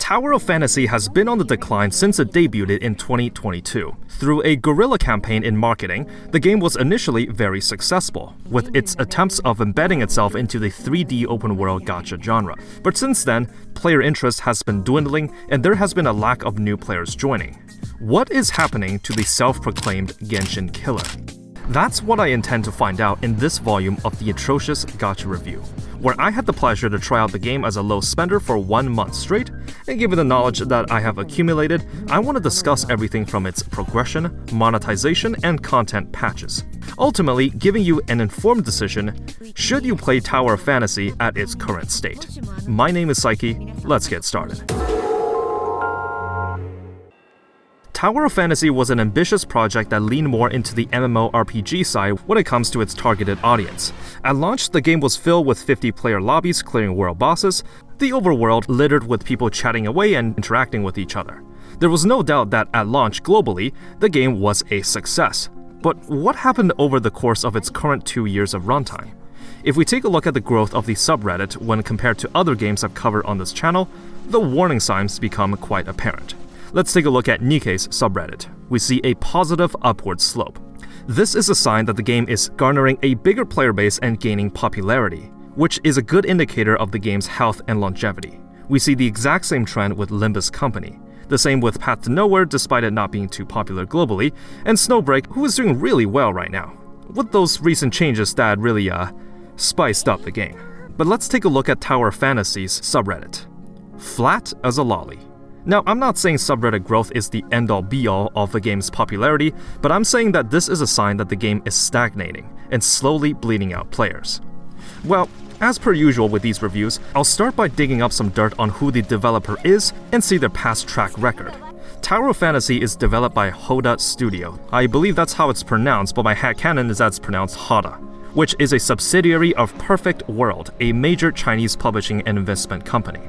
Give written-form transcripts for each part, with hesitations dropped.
Tower of Fantasy has been on the decline since it debuted in 2022. Through a guerrilla campaign in marketing, the game was initially very successful, with its attempts of embedding itself into the 3D open-world gacha genre. But since then, player interest has been dwindling, and there has been a lack of new players joining. What is happening to the self-proclaimed Genshin Killer? That's what I intend to find out in this volume of the Atrocious Gacha Review, where I had the pleasure to try out the game as a low spender for 1 month straight, and given the knowledge that I have accumulated, I want to discuss everything from its progression, monetization, and content patches. Ultimately, giving you an informed decision, should you play Tower of Fantasy at its current state. My name is Psyche, let's get started. Tower of Fantasy was an ambitious project that leaned more into the MMORPG side when it comes to its targeted audience. At launch, the game was filled with 50-player lobbies clearing world bosses, the overworld littered with people chatting away and interacting with each other. There was no doubt that at launch globally, the game was a success. But what happened over the course of its current 2 years of runtime? If we take a look at the growth of the subreddit when compared to other games I've covered on this channel, the warning signs become quite apparent. Let's take a look at Nikkei's subreddit. We see a positive upward slope. This is a sign that the game is garnering a bigger player base and gaining popularity, which is a good indicator of the game's health and longevity. We see the exact same trend with Limbus Company. The same with Path to Nowhere despite it not being too popular globally, and Snowbreak, who is doing really well right now, with those recent changes that really spiced up the game. But let's take a look at Tower of Fantasy's subreddit. Flat as a lolly. Now, I'm not saying subreddit growth is the end-all be-all of the game's popularity, but I'm saying that this is a sign that the game is stagnating and slowly bleeding out players. Well, as per usual with these reviews, I'll start by digging up some dirt on who the developer is and see their past track record. Tower of Fantasy is developed by Hotta Studio. I believe that's how it's pronounced, but my headcanon is that it's pronounced Hotta, which is a subsidiary of Perfect World, a major Chinese publishing and investment company.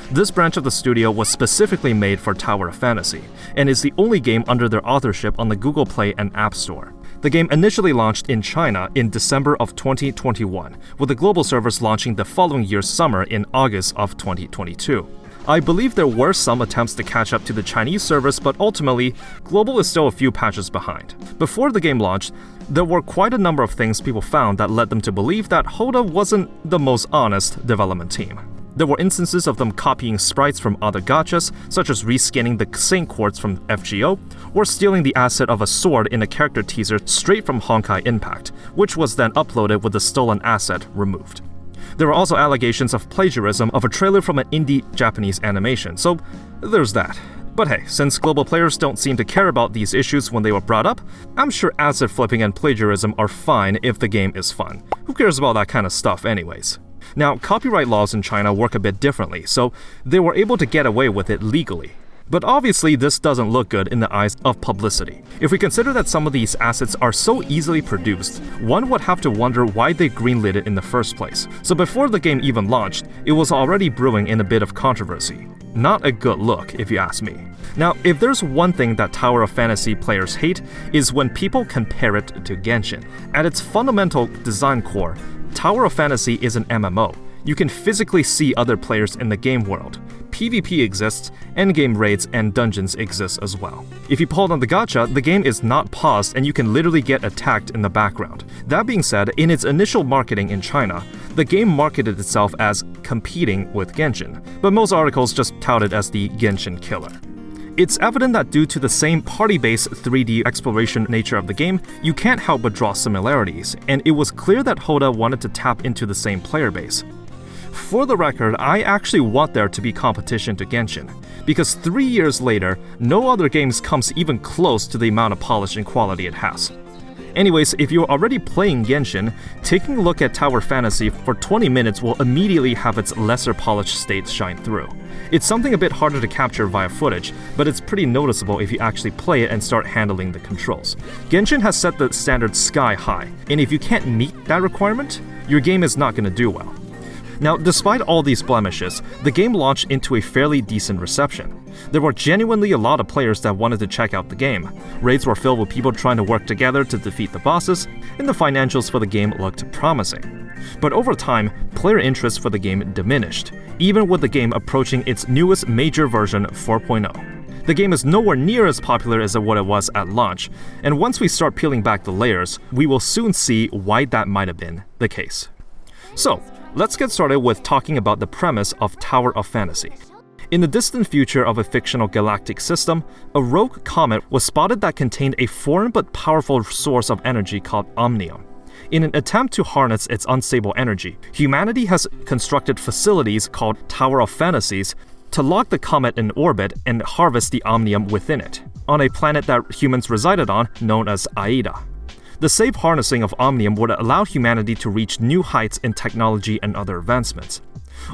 This branch of the studio was specifically made for Tower of Fantasy, and is the only game under their authorship on the Google Play and App Store. The game initially launched in China in December of 2021, with the global servers launching the following year's summer in August of 2022. I believe there were some attempts to catch up to the Chinese servers, but ultimately, global is still a few patches behind. Before the game launched, there were quite a number of things people found that led them to believe that Hotta wasn't the most honest development team. There were instances of them copying sprites from other gachas, such as reskinning the Saint Quartz from FGO, or stealing the asset of a sword in a character teaser straight from Honkai Impact, which was then uploaded with the stolen asset removed. There were also allegations of plagiarism of a trailer from an indie Japanese animation, so there's that. But hey, since global players don't seem to care about these issues when they were brought up, I'm sure asset flipping and plagiarism are fine if the game is fun. Who cares about that kind of stuff anyways? Now, copyright laws in China work a bit differently, so they were able to get away with it legally. But obviously, this doesn't look good in the eyes of publicity. If we consider that some of these assets are so easily produced, one would have to wonder why they greenlit it in the first place. So before the game even launched, it was already brewing in a bit of controversy. Not a good look, if you ask me. Now, if there's one thing that Tower of Fantasy players hate, is when people compare it to Genshin. At its fundamental design core, Tower of Fantasy is an MMO. You can physically see other players in the game world. PvP exists, endgame raids and dungeons exist as well. If you pull on the gacha, the game is not paused and you can literally get attacked in the background. That being said, in its initial marketing in China, the game marketed itself as competing with Genshin, but most articles just tout it as the Genshin Killer. It's evident that due to the same party-based 3D exploration nature of the game, you can't help but draw similarities, and it was clear that Hotta wanted to tap into the same player base. For the record, I actually want there to be competition to Genshin, because 3 years later, no other games comes even close to the amount of polish and quality it has. Anyways, if you're already playing Genshin, taking a look at Tower Fantasy for 20 minutes will immediately have its lesser polished state shine through. It's something a bit harder to capture via footage, but it's pretty noticeable if you actually play it and start handling the controls. Genshin has set the standard sky high, and if you can't meet that requirement, your game is not going to do well. Now, despite all these blemishes, the game launched into a fairly decent reception. There were genuinely a lot of players that wanted to check out the game. Raids were filled with people trying to work together to defeat the bosses, and the financials for the game looked promising. But over time, player interest for the game diminished, even with the game approaching its newest major version 4.0. The game is nowhere near as popular as what it was at launch, and once we start peeling back the layers, we will soon see why that might have been the case. So, let's get started with talking about the premise of Tower of Fantasy. In the distant future of a fictional galactic system, a rogue comet was spotted that contained a foreign but powerful source of energy called omnium. In an attempt to harness its unstable energy, humanity has constructed facilities called Tower of Fantasies to lock the comet in orbit and harvest the omnium within it, on a planet that humans resided on known as Aida. The safe harnessing of omnium would allow humanity to reach new heights in technology and other advancements.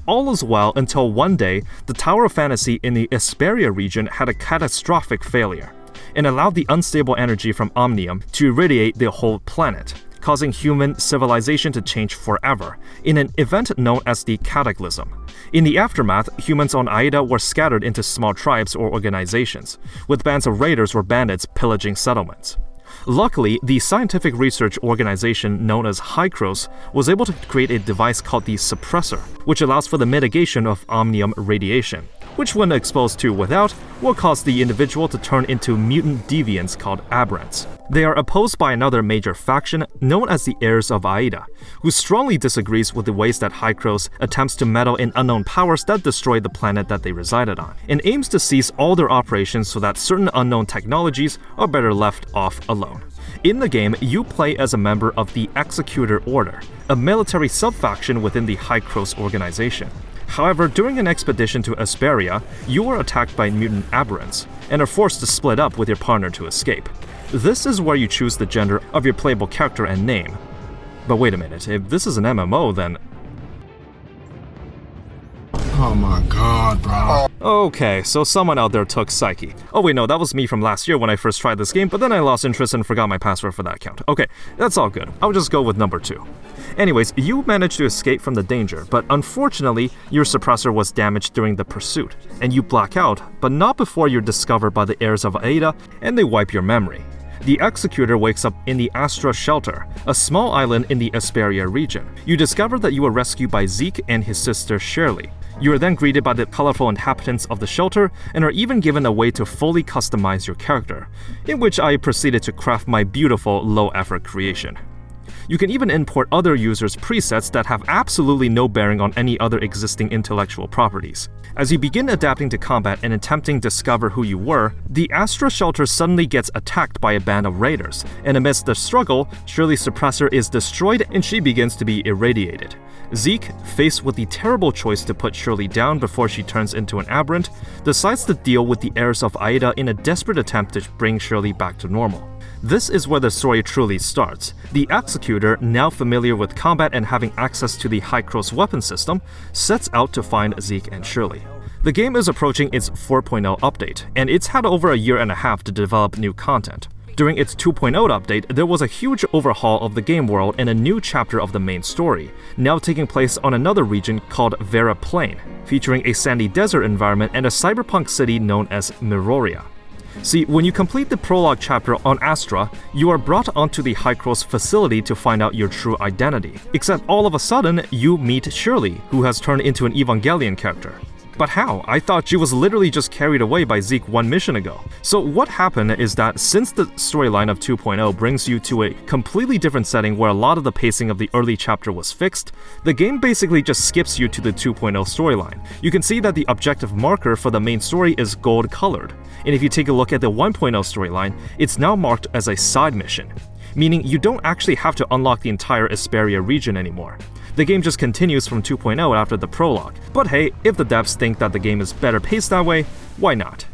All is well until one day, the Tower of Fantasy in the Esperia region had a catastrophic failure, and allowed the unstable energy from omnium to irradiate the whole planet, causing human civilization to change forever, in an event known as the Cataclysm. In the aftermath, humans on Aida were scattered into small tribes or organizations, with bands of raiders or bandits pillaging settlements. Luckily, the scientific research organization known as Hykros was able to create a device called the Suppressor, which allows for the mitigation of omnium radiation, which when exposed to without, will cause the individual to turn into mutant deviants called aberrants. They are opposed by another major faction known as the Heirs of Aida, who strongly disagrees with the ways that Hykros attempts to meddle in unknown powers that destroy the planet that they resided on, and aims to cease all their operations so that certain unknown technologies are better left off alone. In the game, you play as a member of the Executor Order, a military sub-faction within the Hykros organization. However, during an expedition to Esperia, you are attacked by mutant aberrants, and are forced to split up with your partner to escape. This is where you choose the gender of your playable character and name. But wait a minute, if this is an MMO, then... Oh my god, bro. Okay, so someone out there took Psyche. Oh wait, no, that was me from last year when I first tried this game, but then I lost interest and forgot my password for that account. Okay, that's all good. I'll just go with number 2. Anyways, you managed to escape from the danger, but unfortunately, your suppressor was damaged during the pursuit, and you black out, but not before you're discovered by the heirs of Aida, and they wipe your memory. The Executor wakes up in the Astra Shelter, a small island in the Esperia region. You discover that you were rescued by Zeke and his sister Shirley. You are then greeted by the colorful inhabitants of the shelter and are even given a way to fully customize your character, in which I proceeded to craft my beautiful low-effort creation. You can even import other users' presets that have absolutely no bearing on any other existing intellectual properties. As you begin adapting to combat and attempting to discover who you were, the Astra Shelter suddenly gets attacked by a band of raiders, and amidst the struggle, Shirley's suppressor is destroyed and she begins to be irradiated. Zeke, faced with the terrible choice to put Shirley down before she turns into an aberrant, decides to deal with the heirs of Aida in a desperate attempt to bring Shirley back to normal. This is where the story truly starts. The Executor, now familiar with combat and having access to the Hykros weapon system, sets out to find Zeke and Shirley. The game is approaching its 4.0 update, and it's had over a year and a half to develop new content. During its 2.0 update, there was a huge overhaul of the game world and a new chapter of the main story, now taking place on another region called Vera Plain, featuring a sandy desert environment and a cyberpunk city known as Miroria. See, when you complete the prologue chapter on Astra, you are brought onto the Hykros facility to find out your true identity. Except all of a sudden, you meet Shirley, who has turned into an Evangelion character. But how? I thought she was literally just carried away by Zeke one mission ago. So what happened is that since the storyline of 2.0 brings you to a completely different setting where a lot of the pacing of the early chapter was fixed, the game basically just skips you to the 2.0 storyline. You can see that the objective marker for the main story is gold colored. And if you take a look at the 1.0 storyline, it's now marked as a side mission, meaning you don't actually have to unlock the entire Esperia region anymore. The game just continues from 2.0 after the prologue. But hey, if the devs think that the game is better paced that way, why not?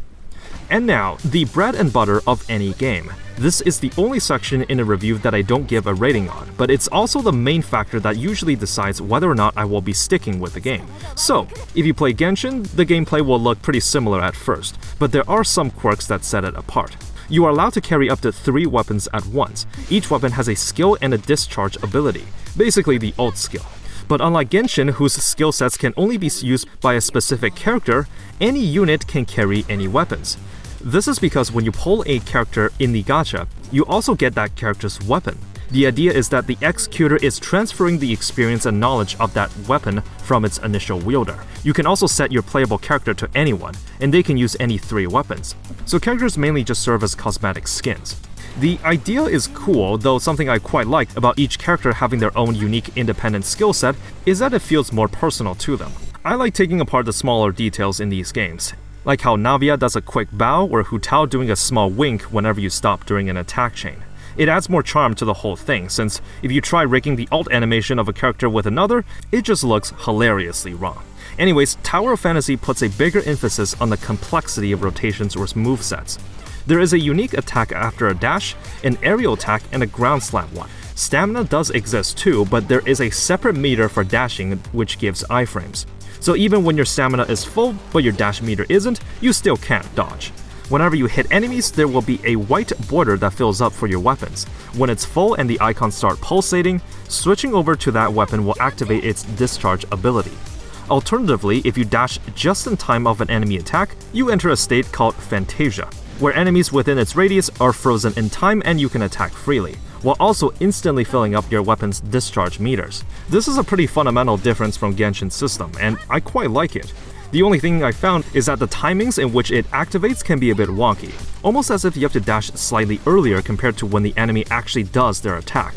And now, the bread and butter of any game. This is the only section in a review that I don't give a rating on, but it's also the main factor that usually decides whether or not I will be sticking with the game. So, if you play Genshin, the gameplay will look pretty similar at first, but there are some quirks that set it apart. You are allowed to carry up to 3 weapons at once. Each weapon has a skill and a discharge ability, basically the ult skill. But unlike Genshin, whose skill sets can only be used by a specific character, any unit can carry any weapons. This is because when you pull a character in the gacha, you also get that character's weapon. The idea is that the executor is transferring the experience and knowledge of that weapon from its initial wielder. You can also set your playable character to anyone, and they can use any 3 weapons. So characters mainly just serve as cosmetic skins. The idea is cool, though something I quite like about each character having their own unique independent skill set is that it feels more personal to them. I like taking apart the smaller details in these games, like how Navia does a quick bow or Hu Tao doing a small wink whenever you stop during an attack chain. It adds more charm to the whole thing, since if you try rigging the alt animation of a character with another, it just looks hilariously wrong. Anyways, Tower of Fantasy puts a bigger emphasis on the complexity of rotations or movesets. There is a unique attack after a dash, an aerial attack, and a ground slam one. Stamina does exist too, but there is a separate meter for dashing which gives iframes. So even when your stamina is full, but your dash meter isn't, you still can't dodge. Whenever you hit enemies, there will be a white border that fills up for your weapons. When it's full and the icons start pulsating, switching over to that weapon will activate its discharge ability. Alternatively, if you dash just in time of an enemy attack, you enter a state called Fantasia, where enemies within its radius are frozen in time and you can attack freely, while also instantly filling up your weapon's discharge meters. This is a pretty fundamental difference from Genshin's system, and I quite like it. The only thing I found is that the timings in which it activates can be a bit wonky, almost as if you have to dash slightly earlier compared to when the enemy actually does their attack.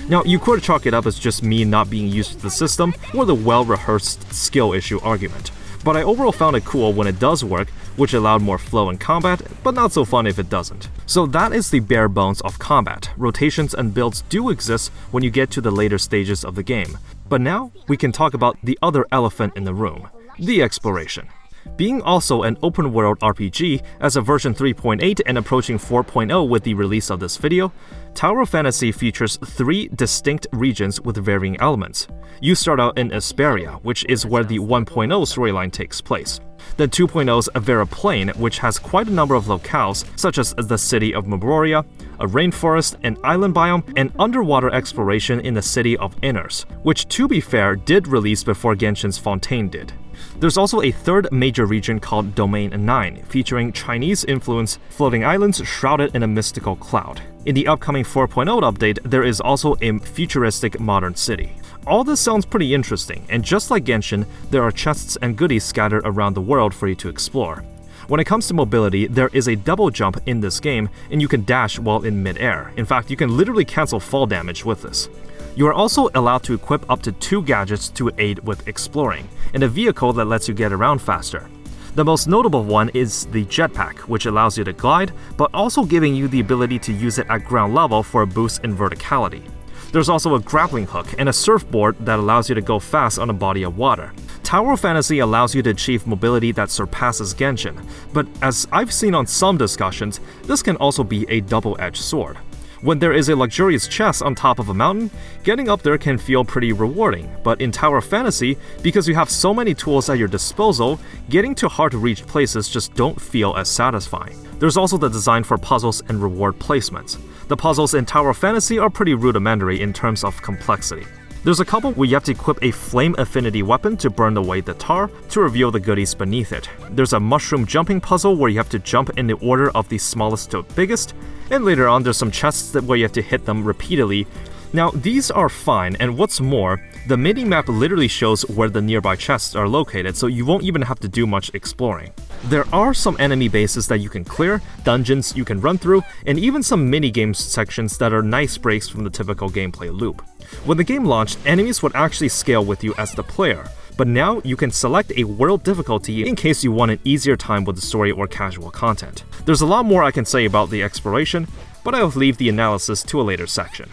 Now, you could chalk it up as just me not being used to the system or the well-rehearsed skill issue argument, but I overall found it cool when it does work, which allowed more flow in combat, but not so fun if it doesn't. So that is the bare bones of combat. Rotations and builds do exist when you get to the later stages of the game, but now we can talk about the other elephant in the room. The exploration. Being also an open-world RPG, as of version 3.8 and approaching 4.0 with the release of this video, Tower of Fantasy features 3 distinct regions with varying elements. You start out in Esperia, which is where the 1.0 storyline takes place. Then 2.0's Avera Plain, which has quite a number of locales, such as the city of Memoria, a rainforest, an island biome, and underwater exploration in the city of Inners, which, to be fair, did release before Genshin's Fontaine did. There's also a third major region called Domain 9, featuring Chinese-influenced floating islands shrouded in a mystical cloud. In the upcoming 4.0 update, there is also a futuristic modern city. All this sounds pretty interesting, and just like Genshin, there are chests and goodies scattered around the world for you to explore. When it comes to mobility, there is a double jump in this game, and you can dash while in mid-air. In fact, you can literally cancel fall damage with this. You are also allowed to equip up to 2 gadgets to aid with exploring, and a vehicle that lets you get around faster. The most notable one is the jetpack, which allows you to glide, but also giving you the ability to use it at ground level for a boost in verticality. There's also a grappling hook and a surfboard that allows you to go fast on a body of water. Tower of Fantasy allows you to achieve mobility that surpasses Genshin, but as I've seen on some discussions, this can also be a double-edged sword. When there is a luxurious chest on top of a mountain, getting up there can feel pretty rewarding, but in Tower of Fantasy, because you have so many tools at your disposal, getting to hard-to-reach places just don't feel as satisfying. There's also the design for puzzles and reward placements. The puzzles in Tower of Fantasy are pretty rudimentary in terms of complexity. There's a couple where you have to equip a flame affinity weapon to burn away the tar to reveal the goodies beneath it. There's a mushroom jumping puzzle where you have to jump in the order of the smallest to biggest, and later on there's some chests where you have to hit them repeatedly. Now these are fine, and what's more, the mini-map literally shows where the nearby chests are located, so you won't even have to do much exploring. There are some enemy bases that you can clear, dungeons you can run through, and even some mini-game sections that are nice breaks from the typical gameplay loop. When the game launched, enemies would actually scale with you as the player, but now you can select a world difficulty in case you want an easier time with the story or casual content. There's a lot more I can say about the exploration, but I'll leave the analysis to a later section.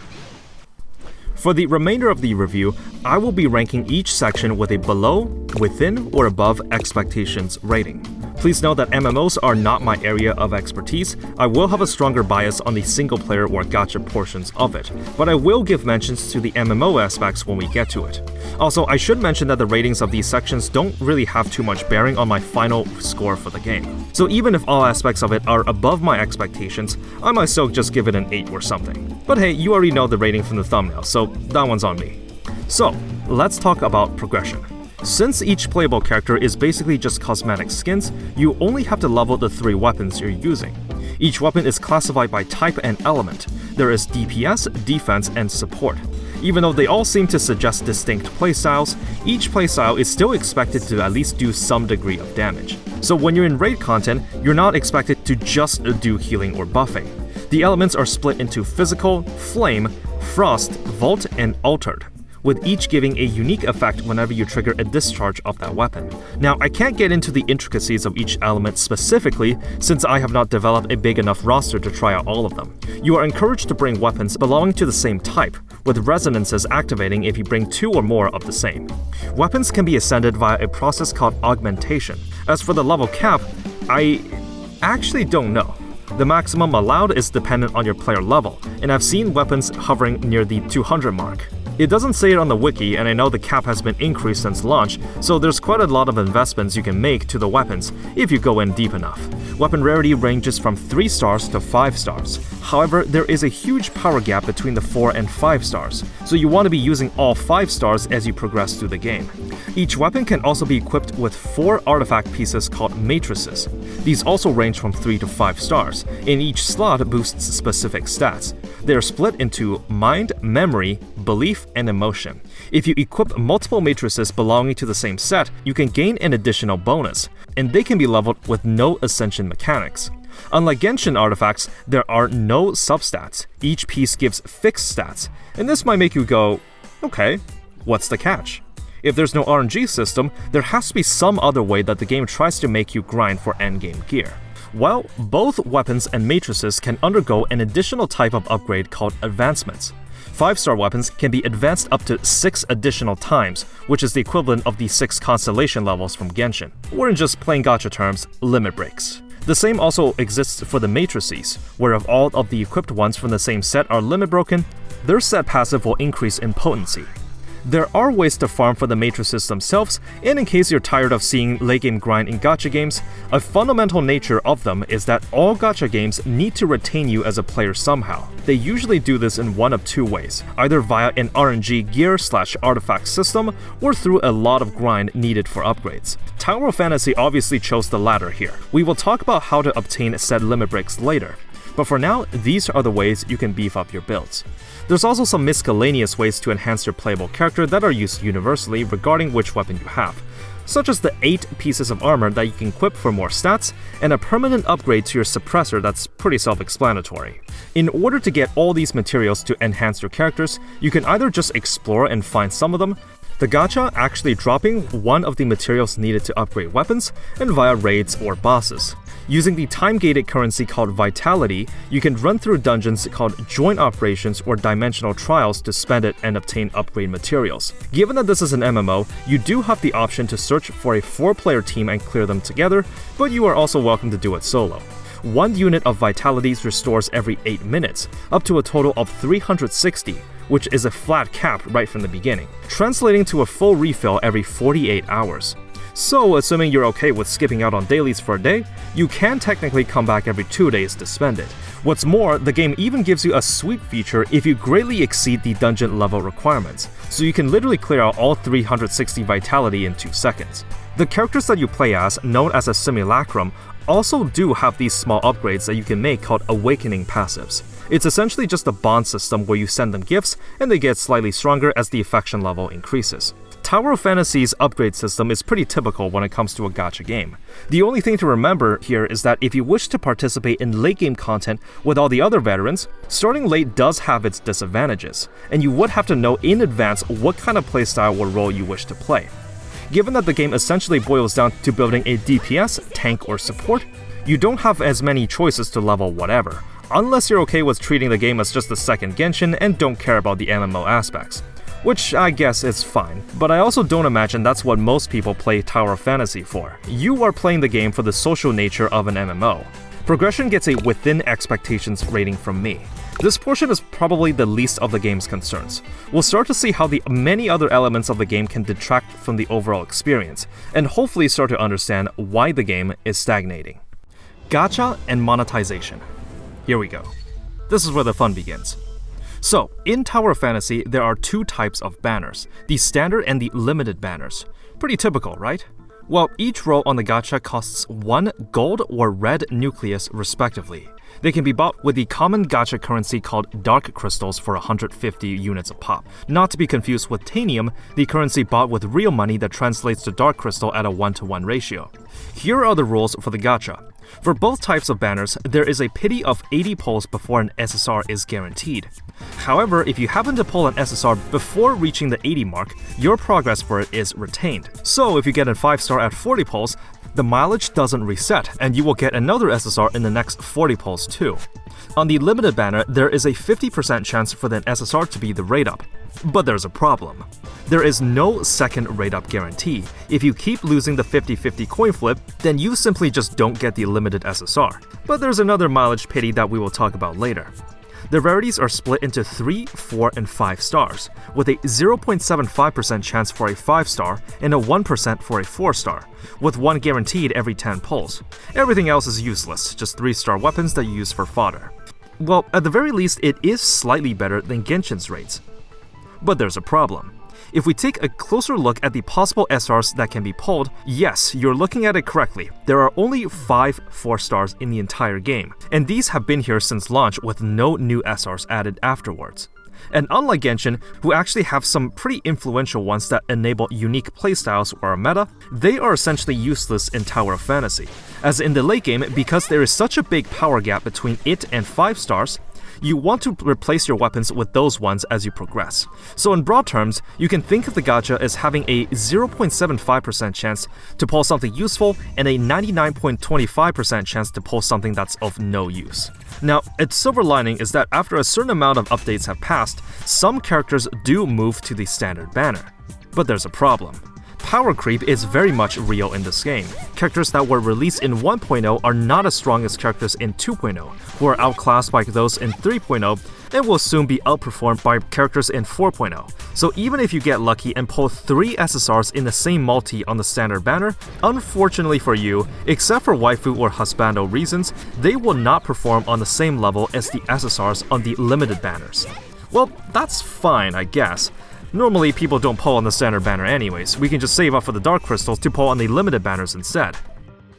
For the remainder of the review, I will be ranking each section with a below, within, or above expectations rating. Please note that MMOs are not my area of expertise. I will have a stronger bias on the single-player or gacha portions of it, but I will give mentions to the MMO aspects when we get to it. Also, I should mention that the ratings of these sections don't really have too much bearing on my final score for the game. So even if all aspects of it are above my expectations, I might still just give it an 8 or something. But hey, you already know the rating from the thumbnail, so that one's on me. So, let's talk about progression. Since each playable character is basically just cosmetic skins, you only have to level the 3 weapons you're using. Each weapon is classified by type and element. There is DPS, defense, and support. Even though they all seem to suggest distinct playstyles, each playstyle is still expected to at least do some degree of damage. So when you're in raid content, you're not expected to just do healing or buffing. The elements are split into physical, flame, frost, vault, and altered, with each giving a unique effect whenever you trigger a discharge of that weapon. Now, I can't get into the intricacies of each element specifically since I have not developed a big enough roster to try out all of them. You are encouraged to bring weapons belonging to the same type, with resonances activating if you bring 2 or more of the same. Weapons can be ascended via a process called augmentation. As for the level cap, I actually don't know. The maximum allowed is dependent on your player level, and I've seen weapons hovering near the 200 mark. It doesn't say it on the wiki, and I know the cap has been increased since launch, so there's quite a lot of investments you can make to the weapons if you go in deep enough. Weapon rarity ranges from 3 stars to 5 stars. However, there is a huge power gap between the 4 and 5 stars, so you want to be using all 5 stars as you progress through the game. Each weapon can also be equipped with 4 artifact pieces called matrices. These also range from 3 to 5 stars, and each slot boosts specific stats. They are split into mind, memory, belief, and emotion. If you equip multiple matrices belonging to the same set, you can gain an additional bonus, and they can be leveled with no ascension mechanics. Unlike Genshin artifacts, there are no substats. Each piece gives fixed stats, and this might make you go, okay, what's the catch? If there's no RNG system, there has to be some other way that the game tries to make you grind for endgame gear. Well, both weapons and matrices can undergo an additional type of upgrade called advancements. 5-star weapons can be advanced up to 6 additional times, which is the equivalent of the 6 constellation levels from Genshin, or in just plain gacha terms, limit breaks. The same also exists for the matrices, where if all of the equipped ones from the same set are limit broken, their set passive will increase in potency. There are ways to farm for the matrices themselves, and in case you're tired of seeing late game grind in gacha games, a fundamental nature of them is that all gacha games need to retain you as a player somehow. They usually do this in one of 2 ways, either via an RNG gear/artifact system, or through a lot of grind needed for upgrades. Tower of Fantasy obviously chose the latter here. We will talk about how to obtain said limit breaks later, but for now, these are the ways you can beef up your builds. There's also some miscellaneous ways to enhance your playable character that are used universally regarding which weapon you have, such as the 8 pieces of armor that you can equip for more stats, and a permanent upgrade to your suppressor that's pretty self-explanatory. In order to get all these materials to enhance your characters, you can either just explore and find some of them, the gacha actually dropping one of the materials needed to upgrade weapons, and via raids or bosses. Using the time-gated currency called Vitality, you can run through dungeons called Joint Operations or Dimensional Trials to spend it and obtain upgrade materials. Given that this is an MMO, you do have the option to search for a 4-player team and clear them together, but you are also welcome to do it solo. 1 unit of Vitalities restores every 8 minutes, up to a total of 360, which is a flat cap right from the beginning, translating to a full refill every 48 hours. So, assuming you're okay with skipping out on dailies for a day, you can technically come back every 2 days to spend it. What's more, the game even gives you a sweep feature if you greatly exceed the dungeon level requirements, so you can literally clear out all 360 Vitality in 2 seconds. The characters that you play as, known as a simulacrum, also do have these small upgrades that you can make called Awakening passives. It's essentially just a bond system where you send them gifts and they get slightly stronger as the affection level increases. Tower of Fantasy's upgrade system is pretty typical when it comes to a gacha game. The only thing to remember here is that if you wish to participate in late game content with all the other veterans, starting late does have its disadvantages, and you would have to know in advance what kind of playstyle or role you wish to play. Given that the game essentially boils down to building a DPS, tank, or support, you don't have as many choices to level whatever, unless you're okay with treating the game as just a second Genshin and don't care about the MMO aspects. Which I guess is fine, but I also don't imagine that's what most people play Tower of Fantasy for. You are playing the game for the social nature of an MMO. Progression gets a within expectations rating from me. This portion is probably the least of the game's concerns. We'll start to see how the many other elements of the game can detract from the overall experience, and hopefully start to understand why the game is stagnating. Gacha and monetization. Here we go. This is where the fun begins. So, in Tower of Fantasy, there are two types of banners, the standard and the limited banners. Pretty typical, right? Well, each row on the gacha costs 1 gold or red nucleus respectively. They can be bought with the common gacha currency called dark crystals for 150 units a pop. Not to be confused with tanium, the currency bought with real money that translates to dark crystal at a 1-to-1 ratio. Here are the rules for the gacha. For both types of banners, there is a pity of 80 pulls before an SSR is guaranteed. However, if you happen to pull an SSR before reaching the 80 mark, your progress for it is retained. So if you get a 5-star at 40 pulls, the mileage doesn't reset, and you will get another SSR in the next 40 pulls too. On the limited banner, there is a 50% chance for the SSR to be the rate up. But there's a problem. There is no second rate up guarantee. If you keep losing the 50-50 coin flip, then you simply just don't get the limited SSR. But there's another mileage pity that we will talk about later. The rarities are split into 3, 4, and 5 stars, with a 0.75% chance for a 5-star and a 1% for a 4-star, with 1 guaranteed every 10 pulls. Everything else is useless, just 3-star weapons that you use for fodder. Well, at the very least, it is slightly better than Genshin's rates. But there's a problem. If we take a closer look at the possible SRs that can be pulled, yes, you're looking at it correctly. There are only 5 4-stars in the entire game, and these have been here since launch with no new SRs added afterwards. And unlike Genshin, who actually have some pretty influential ones that enable unique playstyles or a meta, they are essentially useless in Tower of Fantasy. As in the late game, because there is such a big power gap between it and 5 stars, you want to replace your weapons with those ones as you progress. So in broad terms, you can think of the gacha as having a 0.75% chance to pull something useful and a 99.25% chance to pull something that's of no use. Now, its silver lining is that after a certain amount of updates have passed, some characters do move to the standard banner. But there's a problem. Power creep is very much real in this game. Characters that were released in 1.0 are not as strong as characters in 2.0, who are outclassed by those in 3.0, and will soon be outperformed by characters in 4.0. So even if you get lucky and pull 3 SSRs in the same multi on the standard banner, unfortunately for you, except for waifu or husbando reasons, they will not perform on the same level as the SSRs on the limited banners. Well, that's fine, I guess. Normally, people don't pull on the standard banner anyways, we can just save up for the dark crystals to pull on the limited banners instead.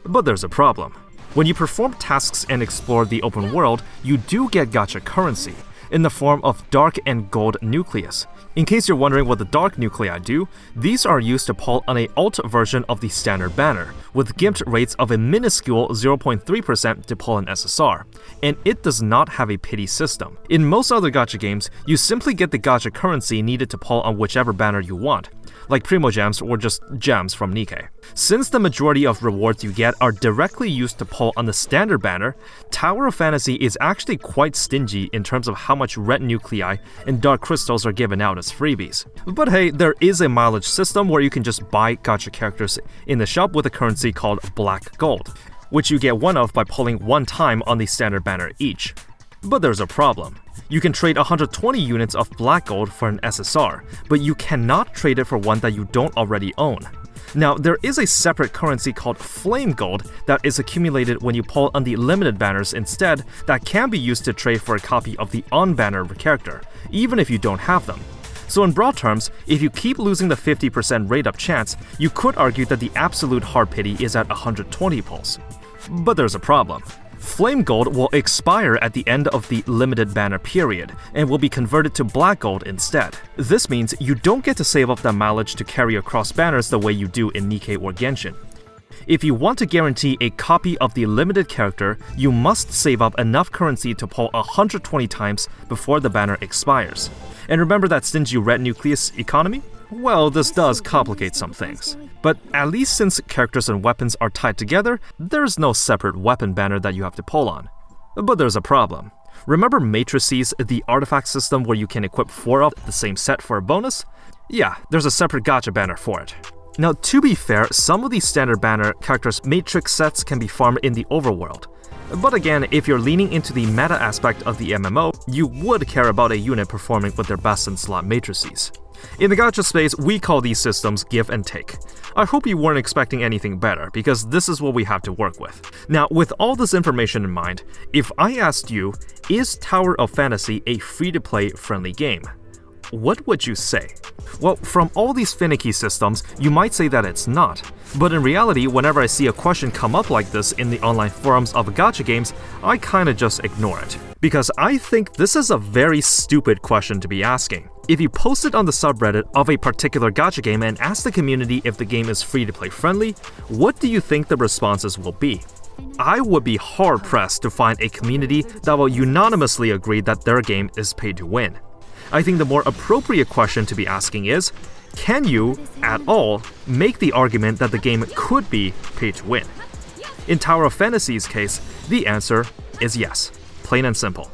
But there's a problem. When you perform tasks and explore the open world, you do get gacha currency, in the form of dark and gold nucleus. In case you're wondering what the dark nuclei do, these are used to pull on a alt version of the standard banner, with gimped rates of a minuscule 0.3% to pull an SSR, and it does not have a pity system. In most other gacha games, you simply get the gacha currency needed to pull on whichever banner you want, like Primo Gems or just gems from Nikkei. Since the majority of rewards you get are directly used to pull on the standard banner, Tower of Fantasy is actually quite stingy in terms of how much red nuclei and dark crystals are given out as freebies. But hey, there is a mileage system where you can just buy gacha characters in the shop with a currency called black gold, which you get 1 of by pulling 1 time on the standard banner each. But there's a problem. You can trade 120 units of black gold for an SSR, but you cannot trade it for one that you don't already own. Now, there is a separate currency called flame gold that is accumulated when you pull on the limited banners instead that can be used to trade for a copy of the on-banner character, even if you don't have them. So in broad terms, if you keep losing the 50% rate up chance, you could argue that the absolute hard pity is at 120 pulls. But there's a problem. Flame gold will expire at the end of the limited banner period, and will be converted to black gold instead. This means you don't get to save up that mileage to carry across banners the way you do in Nikkei or Genshin. If you want to guarantee a copy of the limited character, you must save up enough currency to pull 120 times before the banner expires. And remember that stingy red nucleus economy? Well, this does complicate some things. But at least since characters and weapons are tied together, there's no separate weapon banner that you have to pull on. But there's a problem. Remember Matrices, the artifact system where you can equip 4 of the same set for a bonus? Yeah, there's a separate gacha banner for it. Now, to be fair, some of these standard banner characters' matrix sets can be farmed in the overworld. But again, if you're leaning into the meta aspect of the MMO, you would care about a unit performing with their best in slot matrices. In the gacha space, we call these systems give and take. I hope you weren't expecting anything better, because this is what we have to work with. Now, with all this information in mind, if I asked you, is Tower of Fantasy a free-to-play friendly game? What would you say? Well, from all these finicky systems, you might say that it's not. But in reality, whenever I see a question come up like this in the online forums of gacha games, I kinda just ignore it. Because I think this is a very stupid question to be asking. If you post it on the subreddit of a particular gacha game and ask the community if the game is free-to-play friendly, what do you think the responses will be? I would be hard-pressed to find a community that will unanimously agree that their game is pay to win. I think the more appropriate question to be asking is, can you, at all, make the argument that the game could be pay to win? In Tower of Fantasy's case, the answer is yes, plain and simple.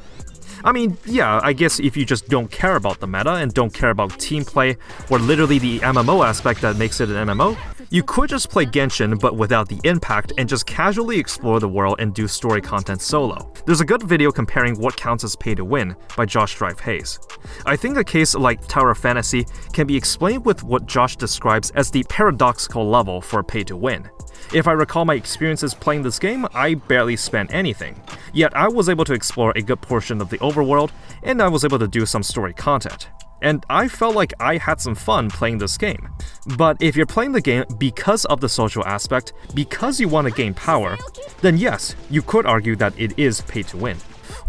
I mean, yeah, I guess if you just don't care about the meta and don't care about team play, or literally the MMO aspect that makes it an MMO, you could just play Genshin but without the impact and just casually explore the world and do story content solo. There's a good video comparing what counts as pay to win by Josh Drive Hayes. I think a case like Tower of Fantasy can be explained with what Josh describes as the paradoxical level for pay to win. If I recall my experiences playing this game, I barely spent anything. Yet I was able to explore a good portion of the overworld, and I was able to do some story content. And I felt like I had some fun playing this game. But if you're playing the game because of the social aspect, because you want to gain power, then yes, you could argue that it is pay to win.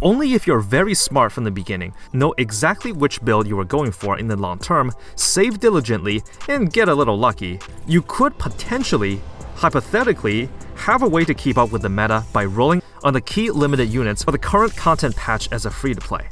Only if you're very smart from the beginning, know exactly which build you are going for in the long term, save diligently, and get a little lucky, you could potentially, hypothetically, have a way to keep up with the meta by rolling on the key limited units for the current content patch as a free-to-play.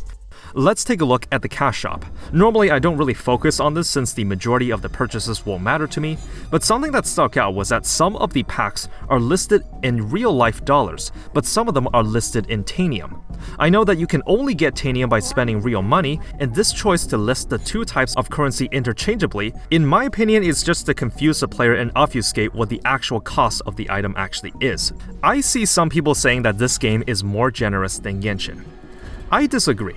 Let's take a look at the cash shop. Normally I don't really focus on this since the majority of the purchases won't matter to me, but something that stuck out was that some of the packs are listed in real-life dollars, but some of them are listed in Tanium. I know that you can only get Tanium by spending real money, and this choice to list the two types of currency interchangeably, in my opinion, is just to confuse the player and obfuscate what the actual cost of the item actually is. I see some people saying that this game is more generous than Genshin. I disagree.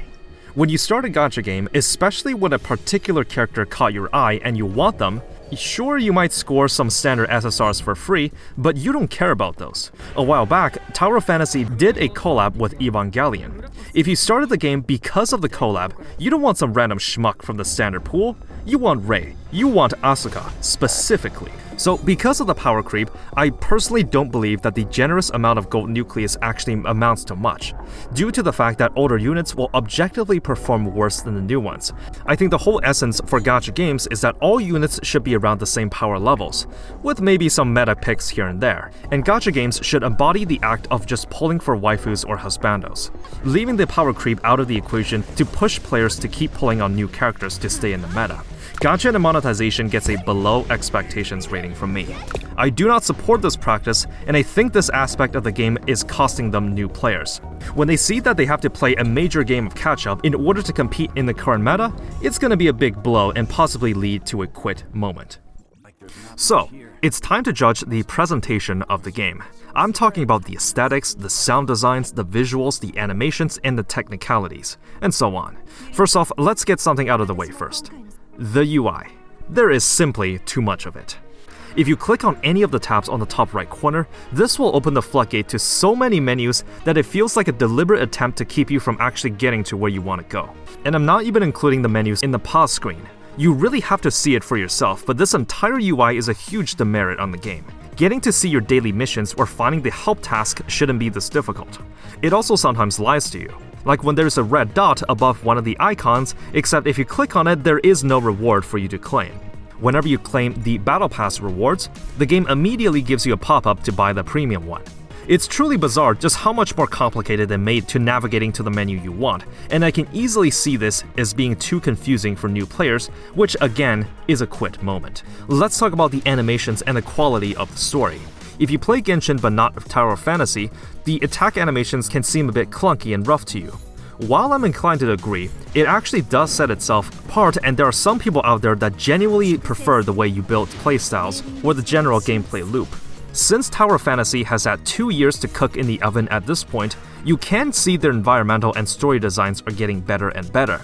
When you start a gacha game, especially when a particular character caught your eye and you want them, sure, you might score some standard SSRs for free, but you don't care about those. A while back, Tower of Fantasy did a collab with Evangelion. If you started the game because of the collab, you don't want some random schmuck from the standard pool, you want Rei, you want Asuka, specifically. So because of the power creep, I personally don't believe that the generous amount of gold nucleus actually amounts to much, due to the fact that older units will objectively perform worse than the new ones. I think the whole essence for gacha games is that all units should be around the same power levels, with maybe some meta picks here and there, and gacha games should embody the act of just pulling for waifus or husbandos, leaving the power creep out of the equation to push players to keep pulling on new characters to stay in the meta. Gacha monetization gets a below expectations rating from me. I do not support this practice, and I think this aspect of the game is costing them new players. When they see that they have to play a major game of catch-up in order to compete in the current meta, it's gonna be a big blow and possibly lead to a quit moment. So, it's time to judge the presentation of the game. I'm talking about the aesthetics, the sound designs, the visuals, the animations, and the technicalities, and so on. First off, let's get something out of the way first. The UI. There is simply too much of it. If you click on any of the tabs on the top right corner, this will open the floodgate to so many menus that it feels like a deliberate attempt to keep you from actually getting to where you want to go. And I'm not even including the menus in the pause screen. You really have to see it for yourself, but this entire UI is a huge demerit on the game. Getting to see your daily missions or finding the help task shouldn't be this difficult. It also sometimes lies to you. Like when there's a red dot above one of the icons, except if you click on it, there is no reward for you to claim. Whenever you claim the Battle Pass rewards, the game immediately gives you a pop-up to buy the premium one. It's truly bizarre just how much more complicated and made to navigating to the menu you want, and I can easily see this as being too confusing for new players, which again is a quit moment. Let's talk about the animations and the quality of the story. If you play Genshin but not Tower of Fantasy, the attack animations can seem a bit clunky and rough to you. While I'm inclined to agree, it actually does set itself apart, and there are some people out there that genuinely prefer the way you build playstyles or the general gameplay loop. Since Tower Fantasy has had 2 years to cook in the oven at this point, you can see their environmental and story designs are getting better and better.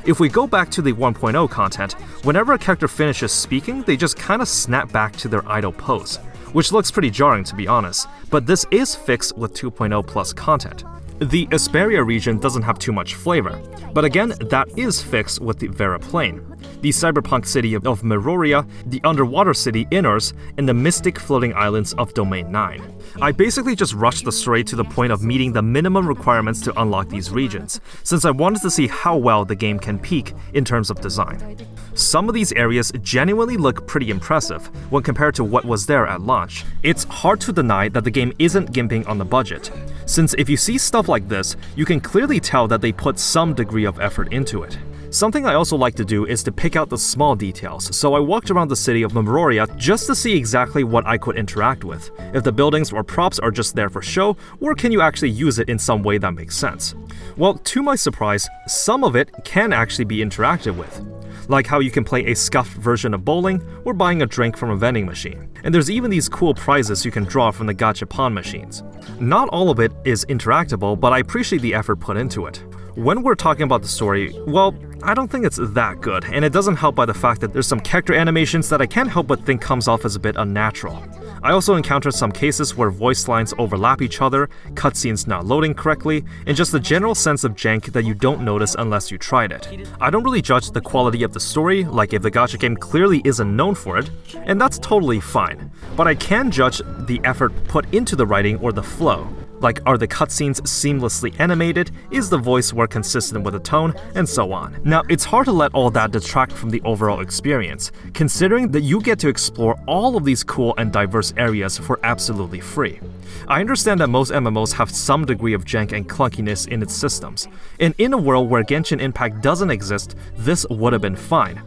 If we go back to the 1.0 content, whenever a character finishes speaking, they just kinda snap back to their idle pose, which looks pretty jarring to be honest, but this is fixed with 2.0 plus content. The Asperia region doesn't have too much flavor, but again, that is fixed with the Vera Plain, the cyberpunk city of Meroria, the underwater city Inners, and the mystic floating islands of Domain 9. I basically just rushed the story to the point of meeting the minimum requirements to unlock these regions, since I wanted to see how well the game can peak in terms of design. Some of these areas genuinely look pretty impressive when compared to what was there at launch. It's hard to deny that the game isn't gimping on the budget, since if you see stuff like this, you can clearly tell that they put some degree of effort into it. Something I also like to do is to pick out the small details, so I walked around the city of Meroria just to see exactly what I could interact with, if the buildings or props are just there for show, or can you actually use it in some way that makes sense. Well, to my surprise, some of it can actually be interacted with, like how you can play a scuffed version of bowling or buying a drink from a vending machine. And there's even these cool prizes you can draw from the gacha pawn machines. Not all of it is interactable, but I appreciate the effort put into it. When we're talking about the story, well, I don't think it's that good, and it doesn't help by the fact that there's some character animations that I can't help but think comes off as a bit unnatural. I also encountered some cases where voice lines overlap each other, cutscenes not loading correctly, and just a general sense of jank that you don't notice unless you tried it. I don't really judge the quality of the story, like if the gacha game clearly isn't known for it, and that's totally fine, but I can judge the effort put into the writing or the flow. Like, are the cutscenes seamlessly animated, is the voice work consistent with the tone, and so on. Now, it's hard to let all that detract from the overall experience, considering that you get to explore all of these cool and diverse areas for absolutely free. I understand that most MMOs have some degree of jank and clunkiness in its systems, and in a world where Genshin Impact doesn't exist, this would have been fine.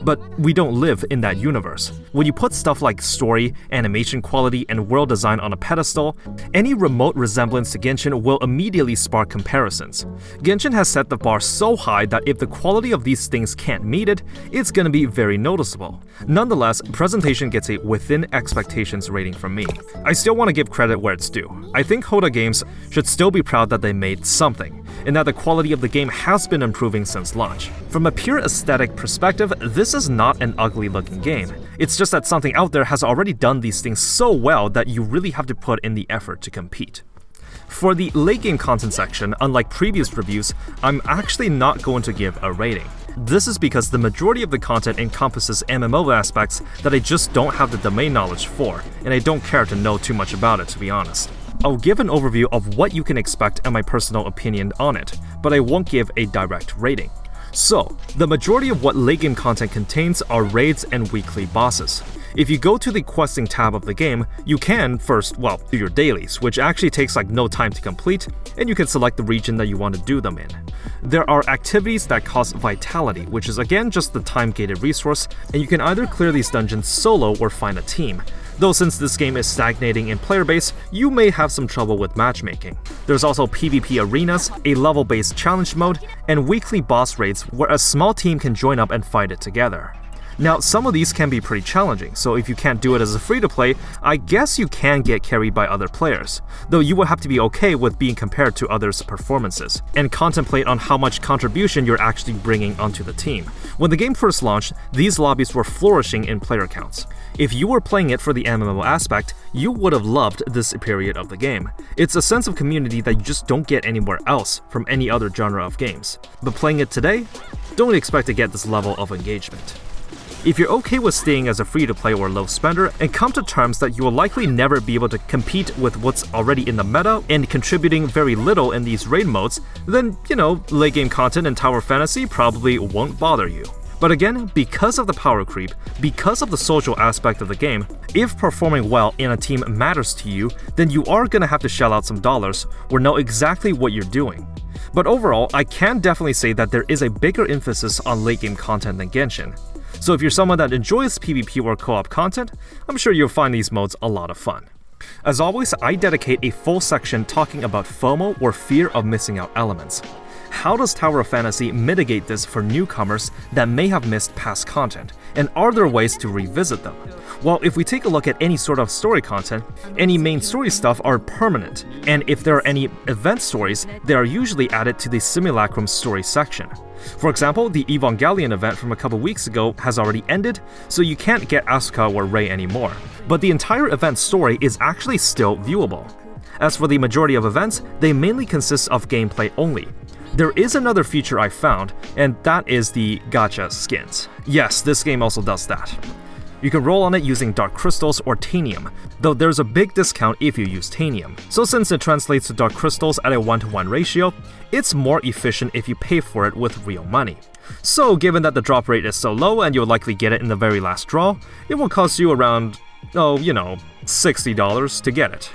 But we don't live in that universe. When you put stuff like story, animation quality, and world design on a pedestal, any remote resemblance to Genshin will immediately spark comparisons. Genshin has set the bar so high that if the quality of these things can't meet it, it's gonna be very noticeable. Nonetheless, presentation gets a within expectations rating from me. I still want to give credit where it's due. I think Hotta Games should still be proud that they made something, and that the quality of the game has been improving since launch. From a pure aesthetic perspective, this is not an ugly looking game. It's just that something out there has already done these things so well that you really have to put in the effort to compete. For the late game content section, unlike previous reviews, I'm actually not going to give a rating. This is because the majority of the content encompasses MMO aspects that I just don't have the domain knowledge for, and I don't care to know too much about it, to be honest. I'll give an overview of what you can expect and my personal opinion on it, but I won't give a direct rating. So, the majority of what late game content contains are raids and weekly bosses. If you go to the questing tab of the game, you can first, well, do your dailies, which actually takes like no time to complete, and you can select the region that you want to do them in. There are activities that cost vitality, which is again just the time-gated resource, and you can either clear these dungeons solo or find a team. Though since this game is stagnating in player base, you may have some trouble with matchmaking. There's also PvP arenas, a level-based challenge mode, and weekly boss raids where a small team can join up and fight it together. Now, some of these can be pretty challenging, so if you can't do it as a free-to-play, I guess you can get carried by other players, though you will have to be okay with being compared to others' performances, and contemplate on how much contribution you're actually bringing onto the team. When the game first launched, these lobbies were flourishing in player counts. If you were playing it for the MMO aspect, you would have loved this period of the game. It's a sense of community that you just don't get anywhere else from any other genre of games. But playing it today, don't expect to get this level of engagement. If you're okay with staying as a free-to-play or low spender and come to terms that you will likely never be able to compete with what's already in the meta and contributing very little in these raid modes, then, late game content and Tower Fantasy probably won't bother you. But again, because of the power creep, because of the social aspect of the game, if performing well in a team matters to you, then you are gonna have to shell out some dollars or know exactly what you're doing. But overall, I can definitely say that there is a bigger emphasis on late game content than Genshin. So if you're someone that enjoys PvP or co-op content, I'm sure you'll find these modes a lot of fun. As always, I dedicate a full section talking about FOMO or fear of missing out elements. How does Tower of Fantasy mitigate this for newcomers that may have missed past content? And are there ways to revisit them? Well, if we take a look at any sort of story content, any main story stuff are permanent, and if there are any event stories, they are usually added to the Simulacrum story section. For example, the Evangelion event from a couple weeks ago has already ended, so you can't get Asuka or Rei anymore. But the entire event story is actually still viewable. As for the majority of events, they mainly consist of gameplay only. There is another feature I found, and that is the gacha skins. Yes, this game also does that. You can roll on it using Dark Crystals or Tanium, though there's a big discount if you use Tanium. So since it translates to Dark Crystals at a 1-to-1 ratio, it's more efficient if you pay for it with real money. So given that the drop rate is so low and you'll likely get it in the very last draw, it will cost you around, $60 to get it.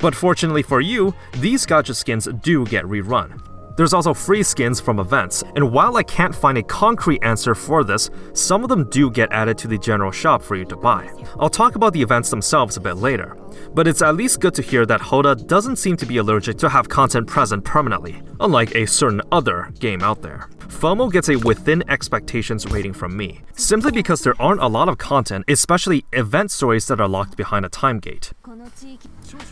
But fortunately for you, these gacha skins do get rerun. There's also free skins from events, and while I can't find a concrete answer for this, some of them do get added to the general shop for you to buy. I'll talk about the events themselves a bit later, but it's at least good to hear that Hotta doesn't seem to be allergic to have content present permanently, unlike a certain other game out there. FOMO gets a within expectations rating from me, simply because there aren't a lot of content, especially event stories that are locked behind a time gate.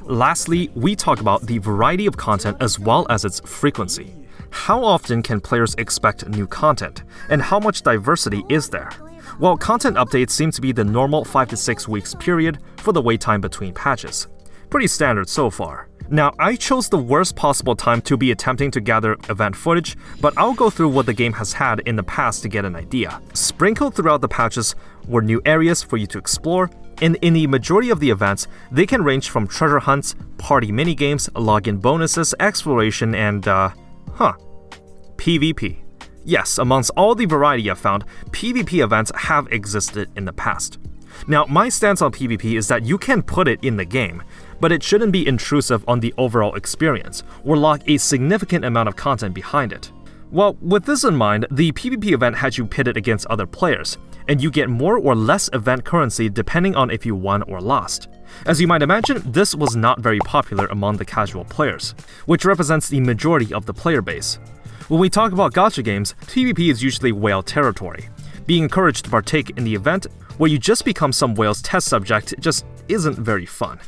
Lastly, we talk about the variety of content as well as its frequency. How often can players expect new content, and how much diversity is there? Well, content updates seem to be the normal 5 to 6 weeks period for the wait time between patches. Pretty standard so far. Now, I chose the worst possible time to be attempting to gather event footage, but I'll go through what the game has had in the past to get an idea. Sprinkled throughout the patches were new areas for you to explore, and in the majority of the events, they can range from treasure hunts, party minigames, login bonuses, exploration, and PvP. Yes, amongst all the variety I've found, PvP events have existed in the past. Now, my stance on PvP is that you can put it in the game, but it shouldn't be intrusive on the overall experience, or lock a significant amount of content behind it. Well, with this in mind, the PvP event had you pitted against other players, and you get more or less event currency depending on if you won or lost. As you might imagine, this was not very popular among the casual players, which represents the majority of the player base. When we talk about gacha games, PvP is usually whale territory. Being encouraged to partake in the event where you just become some whale's test subject just isn't very fun.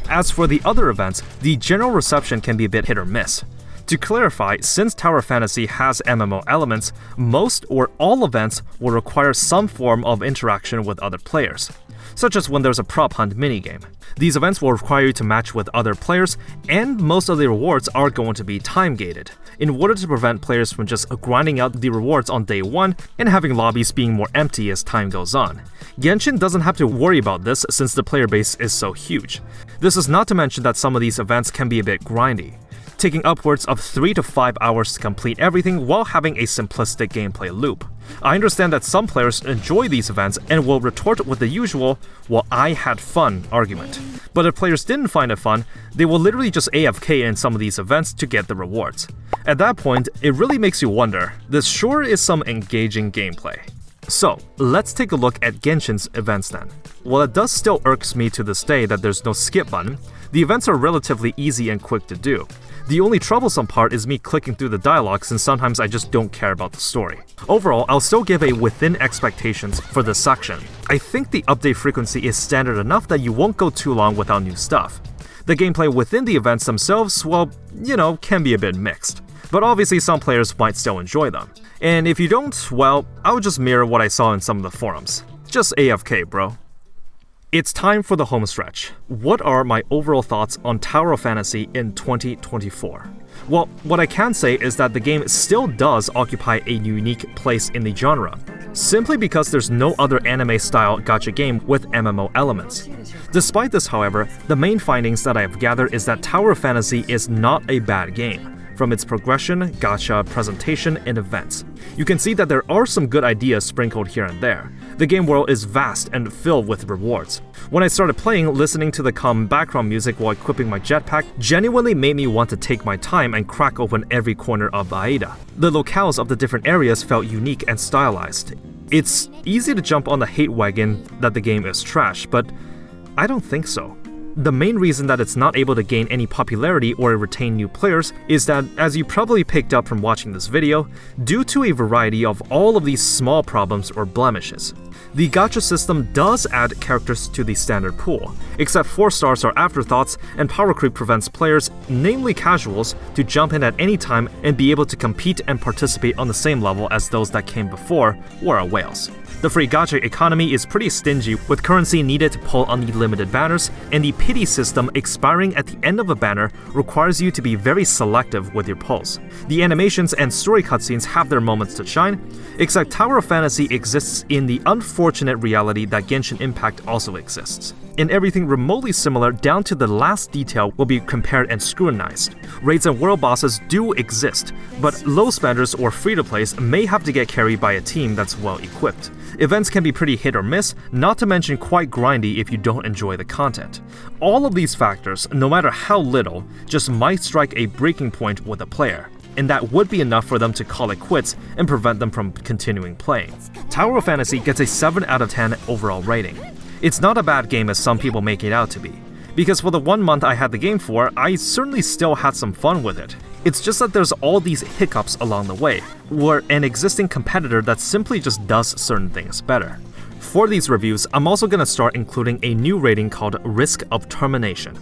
As for the other events, the general reception can be a bit hit or miss. To clarify, since Tower Fantasy has MMO elements, most or all events will require some form of interaction with other players, such as when there's a prop hunt minigame. These events will require you to match with other players, and most of the rewards are going to be time-gated, in order to prevent players from just grinding out the rewards on day one and having lobbies being more empty as time goes on. Genshin doesn't have to worry about this since the player base is so huge. This is not to mention that some of these events can be a bit grindy, taking upwards of 3 to 5 hours to complete everything while having a simplistic gameplay loop. I understand that some players enjoy these events and will retort with the usual, "well, I had fun" argument. But if players didn't find it fun, they will literally just AFK in some of these events to get the rewards. At that point, it really makes you wonder, this sure is some engaging gameplay. So, let's take a look at Genshin's events then. While it does still irks me to this day that there's no skip button, the events are relatively easy and quick to do. The only troublesome part is me clicking through the dialogue since sometimes I just don't care about the story. Overall, I'll still give a within expectations for this section. I think the update frequency is standard enough that you won't go too long without new stuff. The gameplay within the events themselves, well, can be a bit mixed. But obviously some players might still enjoy them. And if you don't, well, I would just mirror what I saw in some of the forums. Just AFK, bro. It's time for the home stretch. What are my overall thoughts on Tower of Fantasy in 2024? Well, what I can say is that the game still does occupy a unique place in the genre, simply because there's no other anime-style gacha game with MMO elements. Despite this, however, the main findings that I have gathered is that Tower of Fantasy is not a bad game, from its progression, gacha, presentation, and events. You can see that there are some good ideas sprinkled here and there. The game world is vast and filled with rewards. When I started playing, listening to the calm background music while equipping my jetpack genuinely made me want to take my time and crack open every corner of Aida. The locales of the different areas felt unique and stylized. It's easy to jump on the hate wagon that the game is trash, but I don't think so. The main reason that it's not able to gain any popularity or retain new players is that, as you probably picked up from watching this video, due to a variety of all of these small problems or blemishes. The gacha system does add characters to the standard pool, except 4 stars are afterthoughts and power creep prevents players, namely casuals, to jump in at any time and be able to compete and participate on the same level as those that came before or are whales. The free gacha economy is pretty stingy, with currency needed to pull unlimited banners, and the pity system expiring at the end of a banner requires you to be very selective with your pulls. The animations and story cutscenes have their moments to shine, except Tower of Fantasy exists in the unfortunate reality that Genshin Impact also exists. And everything remotely similar down to the last detail will be compared and scrutinized. Raids and world bosses do exist, but low spenders or free-to-plays may have to get carried by a team that's well equipped. Events can be pretty hit or miss, not to mention quite grindy if you don't enjoy the content. All of these factors, no matter how little, just might strike a breaking point with a player, and that would be enough for them to call it quits and prevent them from continuing playing. Tower of Fantasy gets a 7 out of 10 overall rating. It's not a bad game as some people make it out to be, because for the 1 month I had the game for, I certainly still had some fun with it. It's just that there's all these hiccups along the way, where an existing competitor that simply just does certain things better. For these reviews, I'm also going to start including a new rating called Risk of Termination.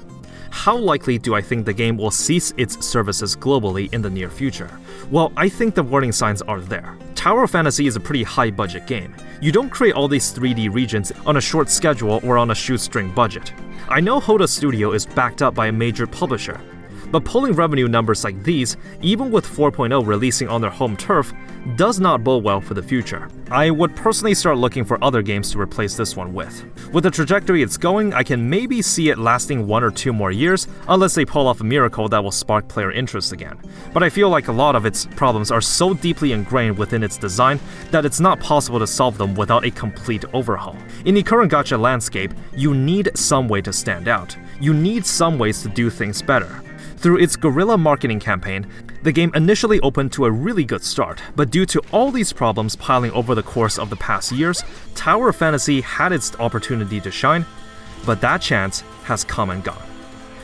How likely do I think the game will cease its services globally in the near future? Well, I think the warning signs are there. Tower of Fantasy is a pretty high-budget game. You don't create all these 3D regions on a short schedule or on a shoestring budget. I know Hotta Studio is backed up by a major publisher, but pulling revenue numbers like these, even with 4.0 releasing on their home turf, does not bode well for the future. I would personally start looking for other games to replace this one with. With the trajectory it's going, I can maybe see it lasting 1 or 2 more years, unless they pull off a miracle that will spark player interest again. But I feel like a lot of its problems are so deeply ingrained within its design that it's not possible to solve them without a complete overhaul. In the current gacha landscape, you need some way to stand out. You need some ways to do things better. Through its guerrilla marketing campaign, the game initially opened to a really good start, but due to all these problems piling over the course of the past years, Tower of Fantasy had its opportunity to shine, but that chance has come and gone.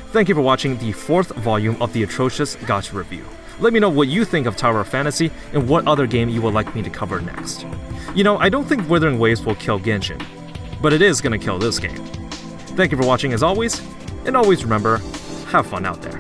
Thank you for watching the 4th volume of the Atrocious Gacha Review. Let me know what you think of Tower of Fantasy and what other game you would like me to cover next. You know, I don't think Wuthering Waves will kill Genshin, but it is gonna kill this game. Thank you for watching as always, and always remember, have fun out there.